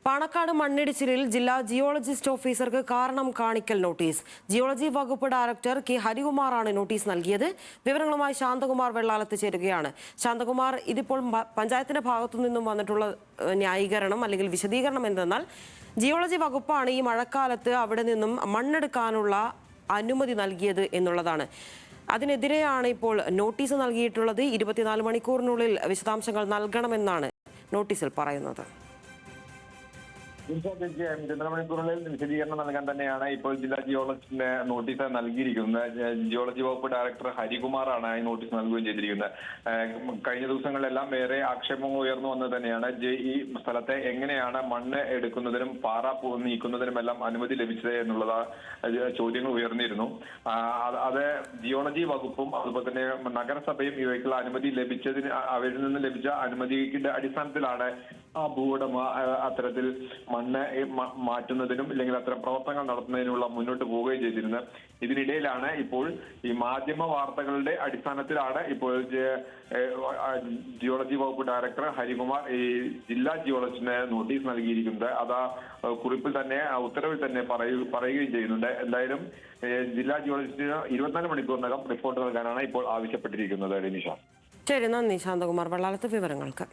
പാണക്കാട് മണ്ണിടിച്ചിലിൽ ജില്ലാ ജിയോളജിസ്റ്റ് ഓഫീസർക്ക് കാരണം കാണിക്കൽ നോട്ടീസ്. ജിയോളജി വകുപ്പ് ഡയറക്ടർ കെ ഹരികുമാറാണ് നോട്ടീസ് നൽകിയത്. വിവരങ്ങളുമായി ശാന്തകുമാർ വെള്ളാലത്ത് ചേരുകയാണ്. ശാന്തകുമാർ, ഇതിപ്പോൾ പഞ്ചായത്തിന്റെ ഭാഗത്തു നിന്നും വന്നിട്ടുള്ള ന്യായീകരണം അല്ലെങ്കിൽ വിശദീകരണം എന്തെന്നാൽ ജിയോളജി വകുപ്പാണ് ഈ മഴക്കാലത്ത് അവിടെ നിന്നും മണ്ണെടുക്കാനുള്ള അനുമതി നൽകിയത് എന്നുള്ളതാണ്. അതിനെതിരെയാണ് ഇപ്പോൾ നോട്ടീസ് നൽകിയിട്ടുള്ളത്. 24 മണിക്കൂറിനുള്ളിൽ വിശദാംശങ്ങൾ നൽകണമെന്നാണ് നോട്ടീസിൽ പറയുന്നത്. 24 മണിക്കൂറിൽ വിശദീകരണം നൽകാൻ തന്നെയാണ് ഇപ്പോൾ ജില്ലാ ജിയോളജിസ്റ്റിന് നോട്ടീസ് നൽകിയിരിക്കുന്നത്. ജിയോളജി വകുപ്പ് ഡയറക്ടർ ഹരികുമാറാണ് ഈ നോട്ടീസ് നൽകുകയും ചെയ്തിരിക്കുന്നത്. കഴിഞ്ഞ ദിവസങ്ങളിലെല്ലാം വേറെ ആക്ഷേപങ്ങൾ ഉയർന്നു വന്നത് തന്നെയാണ് ഈ സ്ഥലത്തെ എങ്ങനെയാണ് മണ്ണ് എടുക്കുന്നതിനും പാറ നീക്കുന്നതിനുമെല്ലാം അനുമതി ലഭിച്ചത് എന്നുള്ള ചോദ്യങ്ങൾ ഉയർന്നിരുന്നു. അത് ജിയോളജി വകുപ്പും അതുപോലെ തന്നെ നഗരസഭയും ഇവയ്ക്കുള്ള അനുമതി ലഭിച്ചതിന് അവരിൽ നിന്ന് ലഭിച്ച അനുമതിയുടെ അടിസ്ഥാനത്തിലാണ് ആ ഭൂവുടമ അത്തരത്തിൽ മണ്ണ് മാറ്റുന്നതിനും അല്ലെങ്കിൽ അത്തരം പ്രവർത്തനങ്ങൾ നടത്തുന്നതിനുള്ള മുന്നോട്ട് പോവുകയും ചെയ്തിരുന്നത്. ഇതിനിടയിലാണ് ഇപ്പോൾ ഈ മാധ്യമ വാർത്തകളുടെ അടിസ്ഥാനത്തിലാണ് ഇപ്പോൾ ജിയോളജി വകുപ്പ് ഡയറക്ടർ ഹരികുമാർ ഈ ജില്ലാ ജിയോളജിസ്റ്റിന് നോട്ടീസ് നൽകിയിരിക്കുന്നത്. അത് കുറിപ്പിൽ തന്നെ ഉത്തരവിൽ തന്നെ പറയുകയും ചെയ്യുന്നുണ്ട്. എന്തായാലും ജില്ലാ ജിയോളജിസ്റ്റിന് 24 മണിക്കൂറിനകം റിപ്പോർട്ട് നൽകാനാണ് ഇപ്പോൾ ആവശ്യപ്പെട്ടിരിക്കുന്നത്. ശരി, നന്ദി ശാന്തകുമാർ വെള്ളാലത്ത് വിവരങ്ങൾക്ക്.